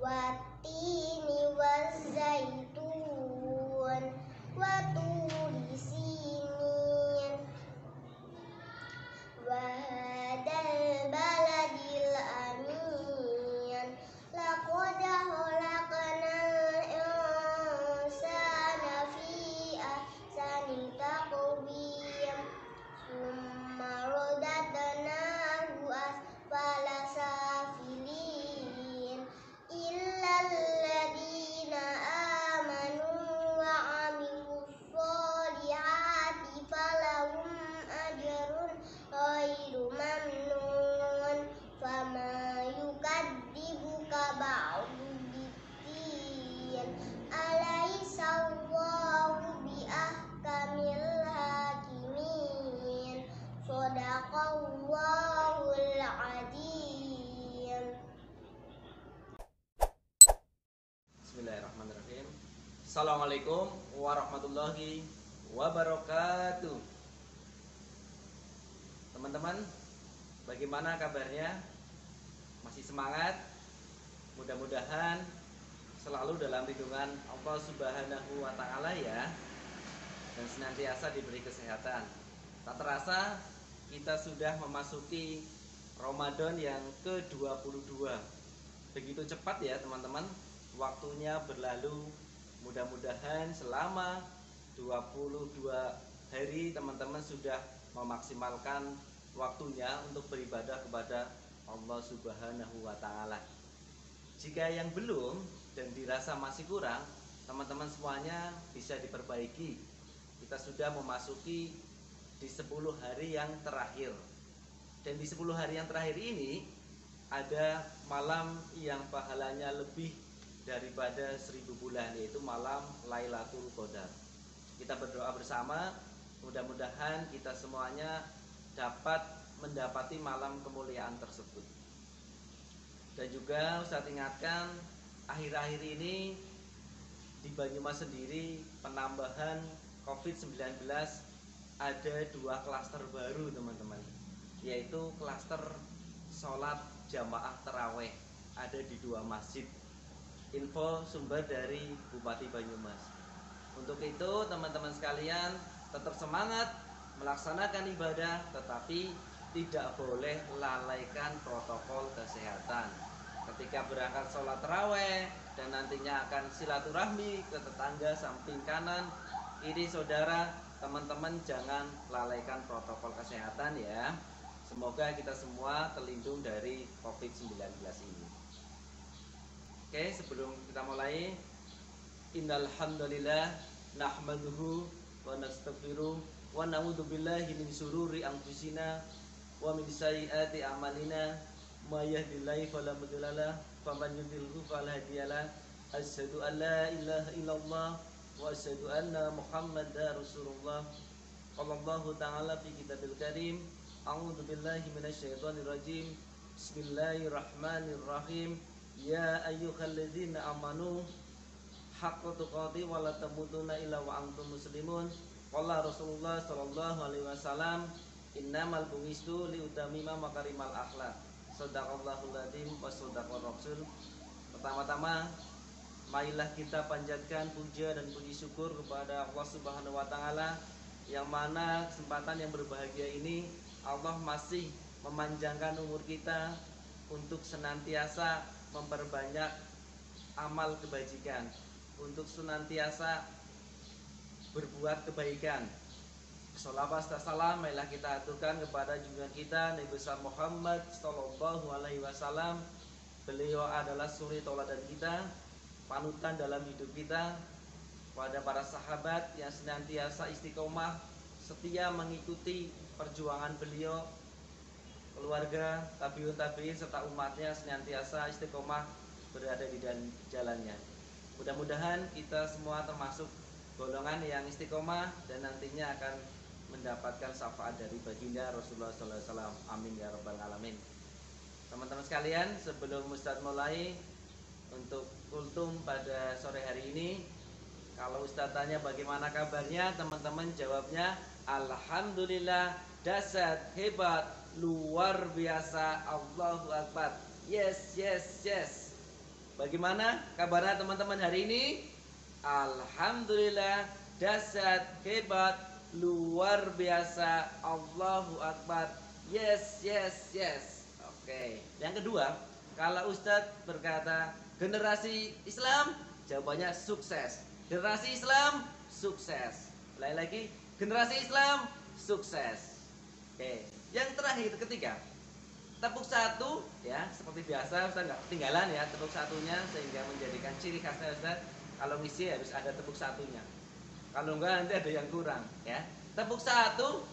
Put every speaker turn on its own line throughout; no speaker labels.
wattini wazzaitun wa turi sinin wa hadzal baladil amin laqad khalaqnal insana fi ahsani taqwim summa radadnahu asfala safilin illal ladzina amanu wa amilus solihati falahum ajrun ghairu mamnun fama yukadzibuka ba'du biddin alaysa Allahu biahkamil hakimin shadaqallahul azim.
Bismillahirrahmanirrahim. Assalamualaikum warahmatullahi wabarakatuh. Teman-teman, bagaimana kabarnya? Masih semangat? Mudah-mudahan selalu dalam lindungan Allah Subhanahu wa Ta'ala ya, dan senantiasa diberi kesehatan. Tak terasa kita sudah memasuki Ramadan yang ke-22. Begitu cepat ya teman-teman, waktunya berlalu. Mudah-mudahan selama 22 hari teman-teman sudah memaksimalkan waktunya untuk beribadah kepada Allah Subhanahu wa Ta'ala. Jika yang belum dan dirasa masih kurang, teman-teman semuanya bisa diperbaiki. Kita sudah memasuki di 10 hari yang terakhir. Dan di 10 hari yang terakhir ini ada malam yang pahalanya lebih daripada 1000 bulan, yaitu malam Lailatul Qadar. Kita berdoa bersama, mudah-mudahan kita semuanya dapat mendapati malam kemuliaan tersebut. Dan juga Ustaz ingatkan, akhir-akhir ini di Banyumas sendiri penambahan COVID-19 ada 2 klaster baru teman-teman, yaitu klaster sholat jamaah taraweh, ada di 2 masjid. Info sumber dari Bupati Banyumas. Untuk itu teman-teman sekalian tetap semangat melaksanakan ibadah, tetapi tidak boleh lalaikan protokol kesehatan. Ketika berangkat sholat taraweh dan nantinya akan silaturahmi ke tetangga samping kanan kiri saudara, teman-teman jangan lalaikan protokol kesehatan ya. Semoga kita semua terlindung dari COVID-19 ini. Oke, sebelum kita mulai, innal hamdalillah nahmaduhu wa nastaghfiruh wa na'udzubillahi min syururi anfusina wa min sayyiati a'malina may yahdihillahu fala mudilla lahu wa man yudlilhu fala hadiyalah. Asyhadu an la ilaha illallah wa asyhadu anna Muhammadar Rasulullah. Qallallahu ta'ala fi kitabil karim. A'udzu billahi minasyaitonir rajim. Bismillahirrahmanirrahim. Ya ayyuhalladzina amanu haqqa tuqatih wa la tamutunna illa wa antum muslimun. Qala Rasulullah sallallahu alaihi wasallam, innamal bu'istu liutamima makarimal akhlak. Shadaqallahul adzim wa shadaqar rasul. Pertama-tama, marilah kita panjatkan puja dan puji syukur kepada Allah Subhanahu wa Ta'ala, yang mana kesempatan yang berbahagia ini Allah masih memanjangkan umur kita untuk senantiasa memperbanyak amal kebajikan, untuk senantiasa berbuat kebaikan. Sholawat serta salam marilah kita aturkan kepada junjungan kita Nabi besar Muhammad sallallahu alaihi wasallam. Beliau adalah suri tauladan kita, panutan dalam hidup kita. Pada para sahabat yang senantiasa istiqomah setia mengikuti perjuangan beliau, keluarga, tabi'un tabi'in serta umatnya senantiasa istiqomah berada di jalannya. Mudah-mudahan kita semua termasuk golongan yang istiqomah dan nantinya akan mendapatkan syafaat dari baginda Rasulullah SAW. Amin ya rabbal alamin. Teman-teman sekalian, sebelum Ustadz mulai untuk kultum pada sore hari ini, kalau Ustadz tanya bagaimana kabarnya, teman-teman jawabnya alhamdulillah, dahsyat, hebat, luar biasa, Allahu Akbar. Yes, yes, yes. Bagaimana kabarnya teman-teman hari ini? Alhamdulillah, dahsyat, hebat, luar biasa, Allahu Akbar. Yes, yes, yes. Oke. Yang kedua, kalau Ustadz berkata generasi Islam, jawabannya sukses. Generasi Islam, sukses. Lagi, generasi Islam, sukses. Oke. Yang terakhir, ketiga, tepuk satu, ya seperti biasa Ustaz nggak ketinggalan ya tepuk satunya, sehingga menjadikan ciri khasnya Ustaz. Kalau ngisi harus ada tepuk satunya, kalau enggak nanti ada yang kurang ya. Tepuk satu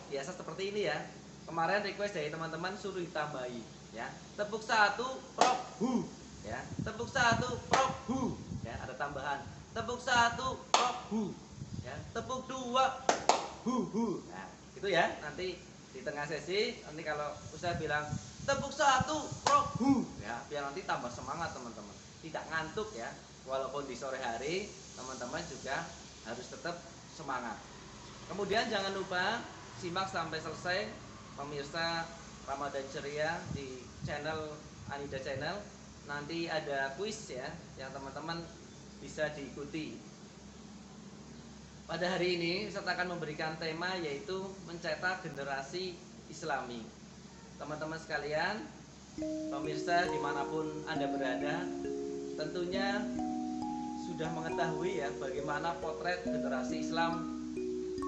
biasa seperti ini ya. Kemarin request dari teman-teman suruh ditambahi ya. Tepuk satu prop hu ya. Tepuk satu prop hu ya, ada tambahan. Tepuk satu prop hu ya. Tepuk dua hu. Nah itu ya, nanti di tengah sesi nanti kalau Ustaz bilang tepuk satu prop hu ya, biar nanti tambah semangat teman-teman, tidak ngantuk ya. Walaupun di sore hari teman-teman juga harus tetap semangat. Kemudian jangan lupa simak sampai selesai pemirsa Ramadan Ceria di channel Anida Channel. Nanti ada kuis ya yang teman-teman bisa diikuti. Pada hari ini saya akan memberikan tema yaitu mencetak generasi Islami. Teman-teman sekalian, pemirsa dimanapun Anda berada, tentunya sudah mengetahui ya bagaimana potret generasi Islam,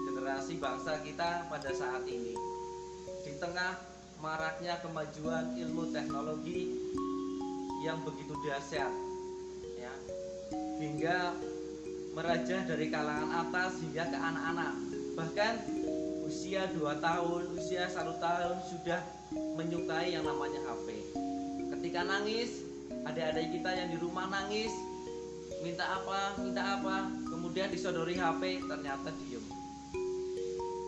generasi bangsa kita pada saat ini. Di tengah maraknya kemajuan ilmu teknologi yang begitu dahsyat ya, hingga merajah dari kalangan atas hingga ke anak-anak. Bahkan usia 2 tahun, usia 1 tahun sudah menyukai yang namanya HP. Ketika nangis, adik-adik kita yang di rumah nangis, minta apa, kemudian disodori HP, ternyata diem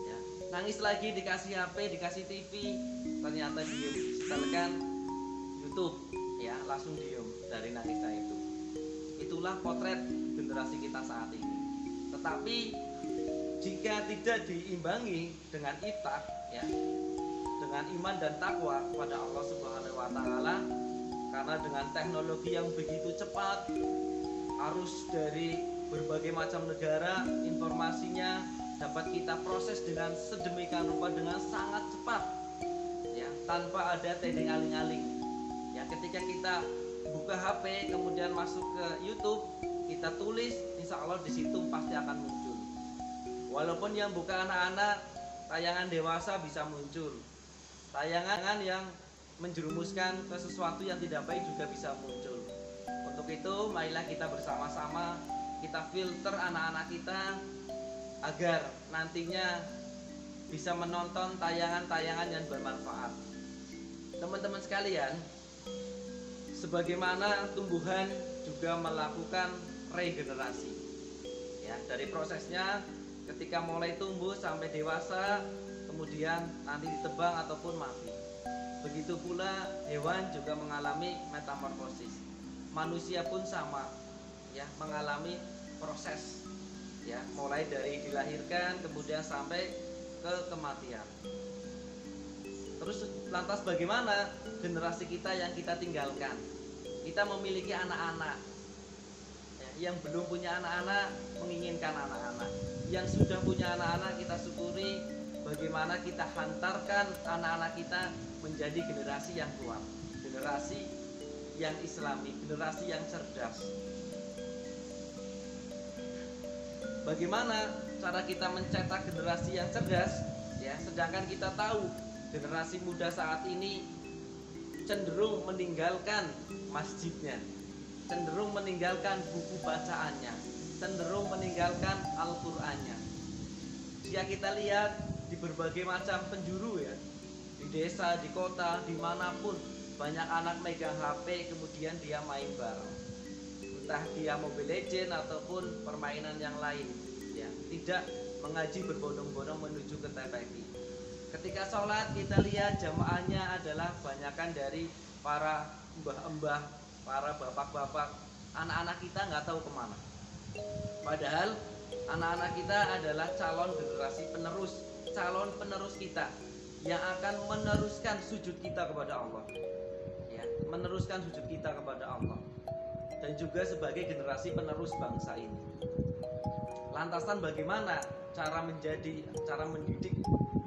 ya. Nangis lagi dikasih HP, dikasih TV, ternyata diem. Setelkan YouTube ya, langsung diem dari nangisnya itu. Itulah potret generasi kita saat ini. Tetapi jika tidak diimbangi dengan itak ya, dengan iman dan takwa kepada Allah Subhanahu wa taala, karena dengan teknologi yang begitu cepat, arus dari berbagai macam negara, informasinya dapat kita proses dengan sedemikian rupa dengan sangat cepat ya, tanpa ada tedeng aling-aling ya. Ketika kita buka HP kemudian masuk ke YouTube, kita tulis, insya Allah di situ pasti akan muncul. Walaupun yang buka anak-anak, tayangan dewasa bisa muncul. Tayangan yang menjerumuskan ke sesuatu yang tidak baik juga bisa muncul. Untuk itu, marilah kita bersama-sama kita filter anak-anak kita agar nantinya bisa menonton tayangan-tayangan yang bermanfaat. Teman-teman sekalian, sebagaimana tumbuhan juga melakukan regenerasi ya, dari prosesnya ketika mulai tumbuh sampai dewasa, kemudian nanti ditebang ataupun mati. Begitu pula hewan juga mengalami metamorfosis. Manusia pun sama ya, mengalami proses ya, mulai dari dilahirkan kemudian sampai ke kematian. Terus lantas bagaimana generasi kita yang kita tinggalkan? Kita memiliki anak-anak ya, yang belum punya anak-anak menginginkan anak-anak. Yang sudah punya anak-anak kita syukuri bagaimana kita hantarkan anak-anak kita menjadi generasi yang kuat, generasi yang Islami, generasi yang cerdas. Bagaimana cara kita mencetak generasi yang cerdas ya, sedangkan kita tahu generasi muda saat ini cenderung meninggalkan masjidnya, cenderung meninggalkan buku bacaannya, cenderung meninggalkan Al-Qur'annya. Jika kita lihat di berbagai macam penjuru ya, di desa, di kota, dimanapun, banyak anak megang HP kemudian dia main bareng, entah dia Mobile Legends ataupun permainan yang lain ya, tidak mengaji berbondong-bondong menuju ke TPQ. Ketika sholat kita lihat jamaahnya adalah banyakan dari para mbah-mbah, para bapak-bapak. Anak-anak kita nggak tahu kemana. Padahal anak-anak kita adalah calon generasi penerus, calon penerus kita yang akan meneruskan sujud kita kepada Allah ya, meneruskan sujud kita kepada Allah. dan juga sebagai generasi penerus bangsa ini. Lantasan bagaimana cara mendidik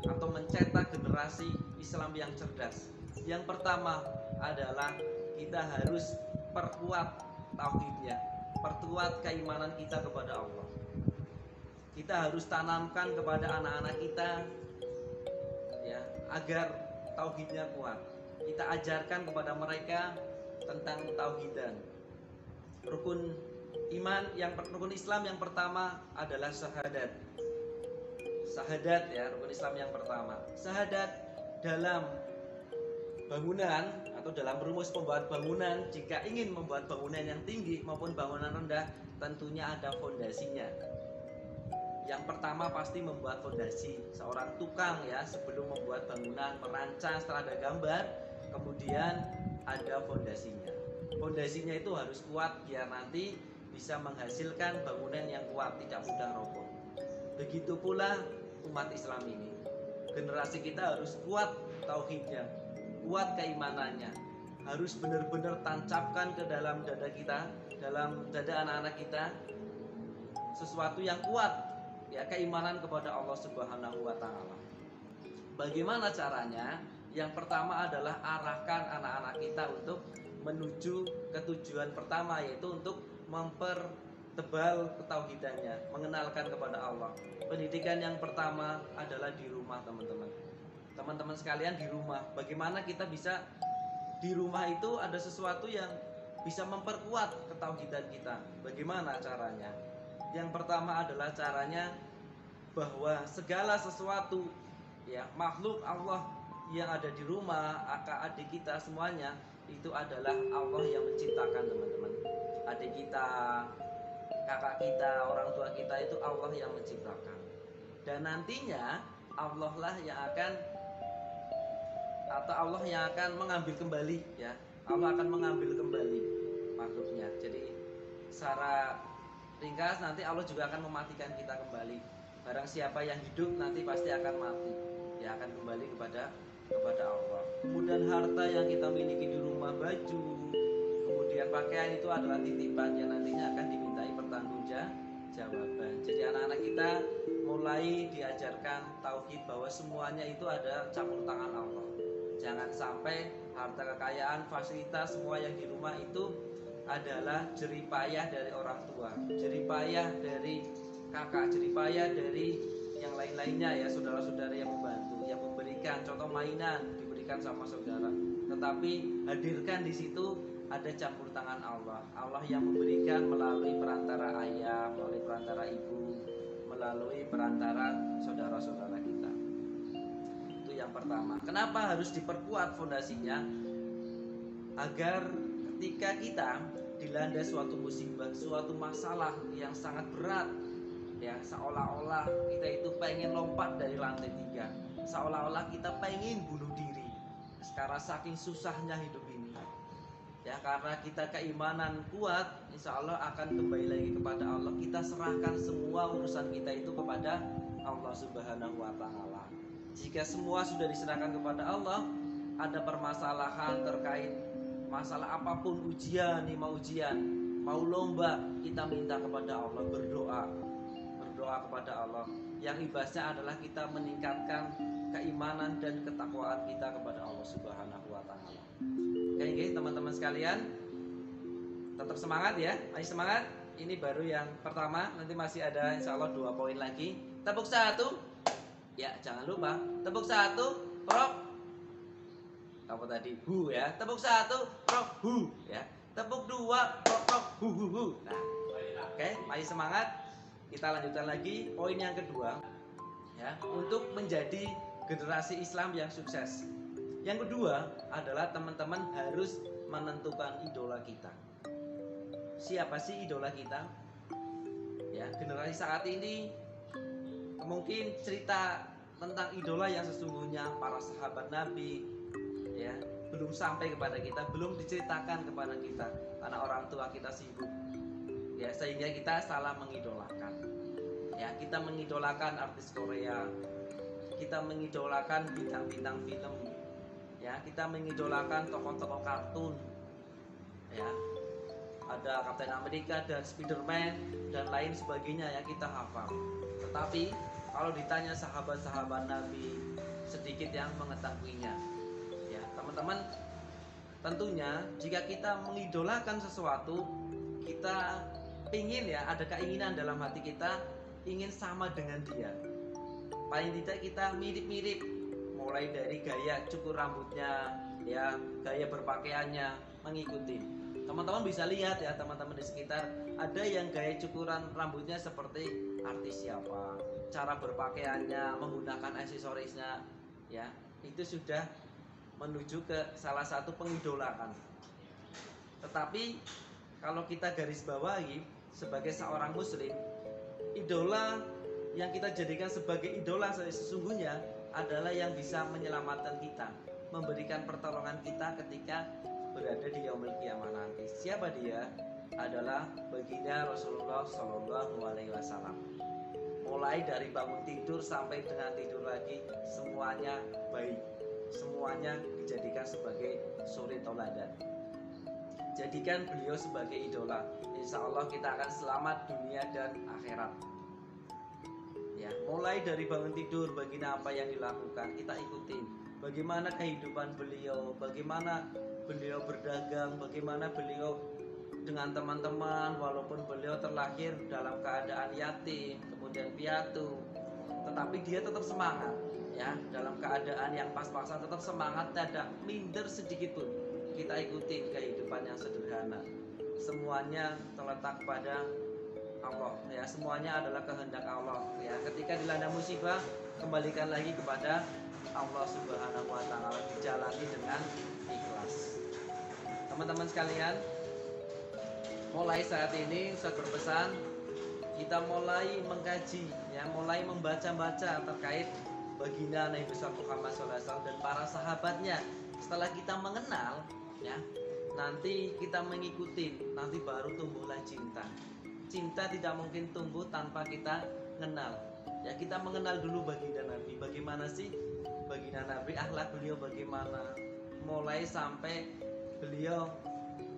atau mencetak generasi Islam yang cerdas? Yang pertama adalah kita harus perkuat tauhidnya, perkuat keimanan kita kepada Allah. Kita harus tanamkan kepada anak-anak kita ya, agar tauhidnya kuat. Kita ajarkan kepada mereka tentang tauhidan. Rukun Islam yang pertama adalah syahadat. Syahadat ya, rukun Islam yang pertama. Syahadat dalam bangunan atau dalam rumus pembuat bangunan, jika ingin membuat bangunan yang tinggi maupun bangunan rendah, tentunya ada fondasinya. Yang pertama pasti membuat fondasi. Seorang tukang ya, sebelum membuat bangunan, merancang setelah ada gambar, kemudian ada fondasinya. Fondasinya itu harus kuat biar nanti bisa menghasilkan bangunan yang kuat, tidak mudah roboh. Begitu pula umat Islam ini. Generasi kita harus kuat tauhidnya, kuat keimanannya. Harus benar-benar tancapkan ke dalam dada kita, dalam dada anak-anak kita sesuatu yang kuat, ya, keimanan kepada Allah Subhanahu wa taala. Bagaimana caranya? Yang pertama adalah arahkan anak-anak kita untuk menuju ke tujuan pertama, yaitu untuk mempertebal ketauhidannya, mengenalkan kepada Allah. Pendidikan yang pertama adalah di rumah, teman-teman. Teman-teman sekalian, di rumah. Bagaimana kita bisa di rumah itu ada sesuatu yang bisa memperkuat ketauhidan kita? Bagaimana caranya? Yang pertama adalah caranya bahwa segala sesuatu ya, makhluk Allah yang ada di rumah, kakak adik kita semuanya itu adalah Allah yang menciptakan, teman-teman. Adik kita, kakak kita, orang tua kita itu Allah yang menciptakan. Dan nantinya Allah lah yang akan mengambil kembali ya. Allah akan mengambil kembali makhluknya. Jadi secara ringkas nanti Allah juga akan mematikan kita kembali. Barang siapa yang hidup nanti pasti akan mati. Ya, akan kembali kepada Allah. Kemudian harta yang kita miliki di rumah, baju, kemudian pakaian itu adalah titipan yang nantinya akan dimintai pertanggungjawaban. Jadi anak-anak kita mulai diajarkan tauhid bahwa semuanya itu ada campur tangan Allah. Jangan sampai harta kekayaan, fasilitas semua yang di rumah itu adalah jeripayah dari orang tua, jeripayah dari kakak, jeripayah dari yang lain-lainnya ya, saudara-saudara yang membantu, yang memberikan contoh mainan diberikan sama saudara. Tetapi hadirkan di situ ada campur tangan Allah. Allah yang memberikan melalui perantara ayah, melalui perantara ibu, melalui perantara saudara-saudara kita. Itu yang pertama. Kenapa harus diperkuat fondasinya? Agar ketika kita dilanda suatu musibah, suatu masalah yang sangat berat ya, seolah-olah kita itu pengen lompat dari lantai 3, seolah-olah kita pengen bunuh diri karena saking susahnya hidup ini ya. Karena kita keimanan kuat, insya Allah akan kembali lagi kepada Allah. Kita serahkan semua urusan kita itu kepada Allah Subhanahu wa taala. Jika semua sudah diserahkan kepada Allah, ada permasalahan terkait masalah apapun, ujian, mau lomba, kita minta kepada Allah, berdoa kepada Allah. Yang ibasnya adalah kita meningkatkan keimanan dan ketakwaan kita kepada Allah Subhanahu wa taala. Oke, teman-teman sekalian, tetap semangat ya. Ayo semangat. Ini baru yang pertama, nanti masih ada insya Allah 2 poin lagi. Tepuk 1. Ya, jangan lupa. Tepuk 1, prok. Apa tadi? Hu ya. Tepuk 1, prok, hu ya. Tepuk 2, prok, hu. Nah, oke, mari semangat. Kita lanjutkan lagi poin yang kedua ya, untuk menjadi generasi Islam yang sukses. Yang kedua adalah teman-teman harus menentukan idola kita. Siapa sih idola kita? Ya, generasi saat ini mungkin cerita tentang idola yang sesungguhnya para sahabat Nabi ya belum sampai kepada kita, belum diceritakan kepada kita karena orang tua kita sibuk. Ya, sehingga kita salah mengidolakan. Ya, kita mengidolakan artis Korea, kita mengidolakan bintang-bintang film, ya, kita mengidolakan tokoh-tokoh kartun, ya, ada Kapten Amerika dan Spiderman dan lain sebagainya yang kita hafal. Tetapi kalau ditanya sahabat-sahabat Nabi, sedikit yang mengetahuinya. Ya, teman-teman, tentunya jika kita mengidolakan sesuatu, kita ingin ya, ada keinginan dalam hati kita ingin sama dengan dia. Paling tidak kita mirip-mirip, mulai dari gaya cukur rambutnya, ya, gaya berpakaiannya, mengikuti. Teman-teman bisa lihat ya, teman-teman di sekitar, ada yang gaya cukuran rambutnya seperti artis siapa, cara berpakaiannya, menggunakan aksesorisnya, ya, itu sudah menuju ke salah satu pengidolakan. Tetapi kalau kita garis bawahi sebagai seorang muslim, idola yang kita jadikan sebagai idola sesungguhnya adalah yang bisa menyelamatkan kita, memberikan pertolongan kita ketika berada di yaumul qiyamah nanti. Siapa dia? Adalah baginda Rasulullah Shallallahu Alaihi Wasallam. Mulai dari bangun tidur sampai dengan tidur lagi, semuanya baik, semuanya dijadikan sebagai suri tauladan. Jadikan beliau sebagai idola. Insya Allah kita akan selamat dunia dan akhirat. Ya, mulai dari bangun tidur, baginda apa yang dilakukan kita ikutin. Bagaimana kehidupan beliau, bagaimana beliau berdagang, bagaimana beliau dengan teman-teman, walaupun beliau terlahir dalam keadaan yatim, kemudian piatu, tetapi dia tetap semangat, ya, dalam keadaan yang pas-pasan tetap semangat, tidak minder sedikit pun. Kita ikutin kehidupan yang sederhana. Semuanya terletak pada Allah, ya, semuanya adalah kehendak Allah, ya. Ketika dilanda musibah, kembalikan lagi kepada Allah Subhanahu wa taala, dijalani dengan ikhlas. Teman-teman sekalian, mulai saat ini Ustaz berpesan kita mulai mengkaji, ya, mulai membaca-baca terkait baginda Nabi besar Muhammad SAW dan para sahabatnya. Setelah kita mengenal, ya, nanti kita mengikuti, nanti baru tumbuhlah cinta. Cinta tidak mungkin tumbuh tanpa kita mengenal. Ya, kita mengenal dulu baginda Nabi. Bagaimana sih baginda Nabi, akhlak beliau bagaimana, mulai sampai beliau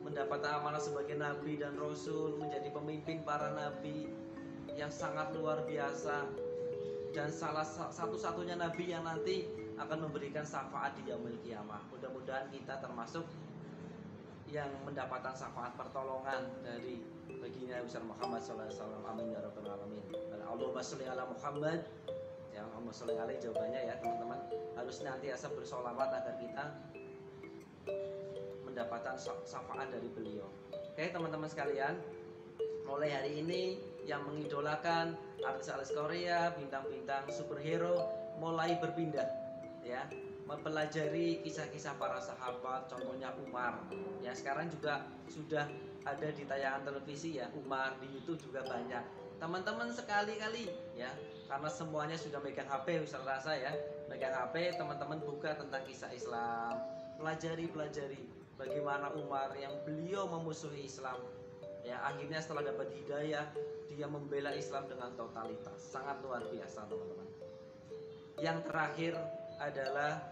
mendapat amanah sebagai nabi dan rasul, menjadi pemimpin para nabi yang sangat luar biasa, dan salah satu-satunya nabi yang nanti akan memberikan syafaat di yaumil qiyamah. Mudah-mudahan kita termasuk yang mendapatkan syafaat pertolongan dari baginda besar Muhammad SAW. Amin ya rabbal alamin. Allahumma sholli ala Muhammad. Ya, Allahumma sholli alaihi jawabannya, ya teman-teman, harus nantiasa bersolawat agar kita mendapatkan syafaat dari beliau. Oke teman-teman sekalian, mulai hari ini yang mengidolakan artis-artis Korea, bintang-bintang superhero mulai berpindah, ya, mempelajari kisah-kisah para sahabat, contohnya Umar. Ya, sekarang juga sudah ada di tayangan televisi, ya, Umar, di YouTube juga banyak. Teman-teman sekali-kali, ya, karena semuanya sudah megang HP, Ustaz rasa, ya, megang HP, teman-teman buka tentang kisah Islam, pelajari bagaimana Umar yang beliau memusuhi Islam, ya, akhirnya setelah dapat hidayah dia membela Islam dengan totalitas. Sangat luar biasa teman-teman. Yang terakhir adalah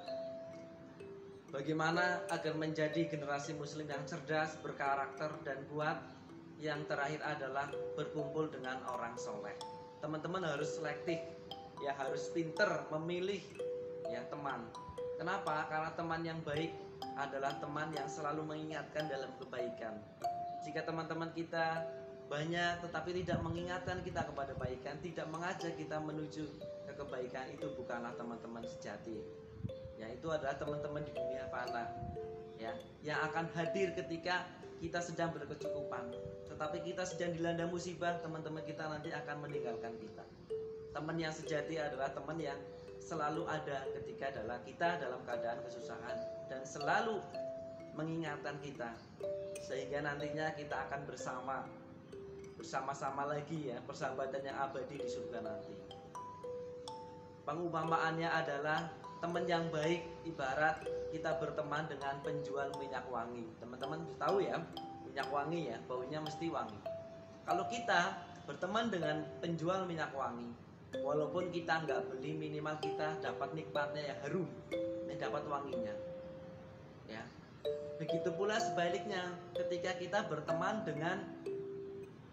bagaimana agar menjadi generasi muslim yang cerdas, berkarakter dan kuat. Yang terakhir adalah berkumpul dengan orang soleh. Teman-teman harus selektif, ya, harus pinter memilih, ya, teman. Kenapa? Karena teman yang baik adalah teman yang selalu mengingatkan dalam kebaikan. Jika teman-teman kita banyak tetapi tidak mengingatkan kita kepada kebaikan, tidak mengajak kita menuju ke kebaikan, itu bukanlah teman-teman sejati. Ya, itu adalah teman-teman di dunia fana, ya, yang akan hadir ketika kita sedang berkecukupan. Tetapi kita sedang dilanda musibah, teman-teman kita nanti akan meninggalkan kita. Teman yang sejati adalah teman yang selalu ada ketika kita dalam keadaan kesusahan dan selalu mengingatkan kita, sehingga nantinya kita akan bersama-sama lagi, ya, persahabatan yang abadi di surga nanti. Pengumpamaannya adalah teman yang baik ibarat kita berteman dengan penjual minyak wangi. Teman-teman tahu, ya, minyak wangi, ya, baunya mesti wangi. Kalau kita berteman dengan penjual minyak wangi, walaupun kita nggak beli, minimal kita dapat nikmatnya, ya, harum, dapat wanginya, ya. Begitu pula sebaliknya, ketika kita berteman dengan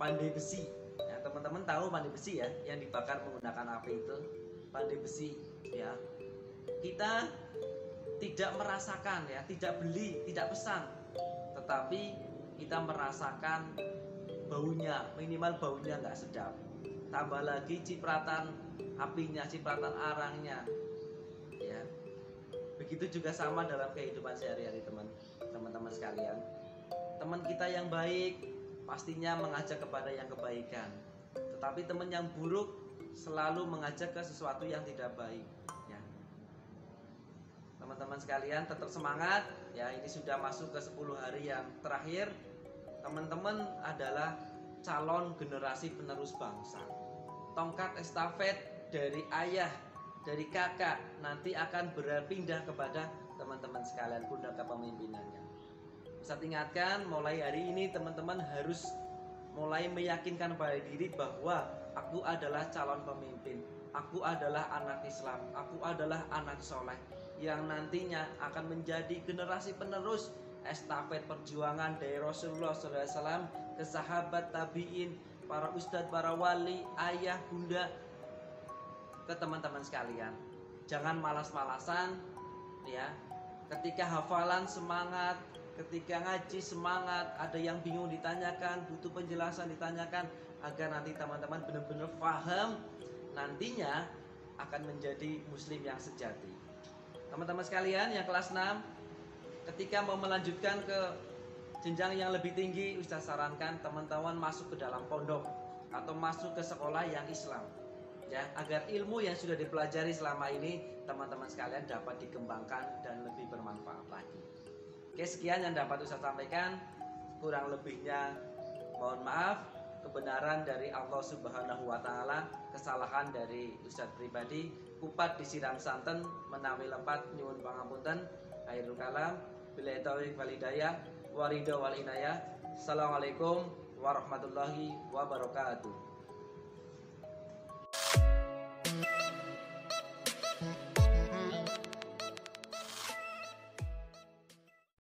pandai besi. Ya, teman-teman tahu pandai besi ya, yang dibakar menggunakan api itu, pandai besi ya. Kita tidak merasakan ya, tidak beli, tidak pesan, tetapi kita merasakan baunya, minimal baunya nggak sedap. Tambah lagi cipratan apinya, cipratan arangnya, ya. Begitu juga sama dalam kehidupan sehari-hari teman-teman sekalian. Teman kita yang baik pastinya mengajak kepada yang kebaikan, tetapi teman yang buruk selalu mengajak ke sesuatu yang tidak baik. Ya. Teman-teman sekalian tetap semangat. Ya, ini sudah masuk ke 10 hari yang terakhir. Teman-teman adalah calon generasi penerus bangsa. Tongkat estafet dari ayah, dari kakak nanti akan berpindah kepada teman-teman sekalian, pundak kepemimpinannya. Ustaz ingatkan, mulai hari ini teman-teman harus mulai meyakinkan pada diri bahwa aku adalah calon pemimpin, aku adalah anak Islam, aku adalah anak soleh yang nantinya akan menjadi generasi penerus estafet perjuangan dari Rasulullah SAW ke sahabat tabiin, para ustadz, para wali, ayah, bunda, ke teman-teman sekalian. Jangan malas-malasan ya. Ketika hafalan semangat, ketika ngaji semangat, ada yang bingung ditanyakan, butuh penjelasan ditanyakan, agar nanti teman-teman benar-benar paham, nantinya akan menjadi muslim yang sejati. Teman-teman sekalian yang kelas 6, ketika mau melanjutkan ke jenjang yang lebih tinggi, Ustaz sarankan teman-teman masuk ke dalam pondok atau masuk ke sekolah yang Islam, ya, agar ilmu yang sudah dipelajari selama ini teman-teman sekalian dapat dikembangkan dan lebih bermanfaat lagi. Oke, sekian yang dapat Ustaz sampaikan. Kurang lebihnya mohon maaf. Kebenaran dari Allah Subhanahu wa taala, kesalahan dari Ustaz pribadi. Kupat disiram santen, menawi lempat nyuwun pangapunten. Khairul kalam, billahi taufiq wal hidayah, waridho wal inayah. Assalamualaikum warahmatullahi wabarakatuh.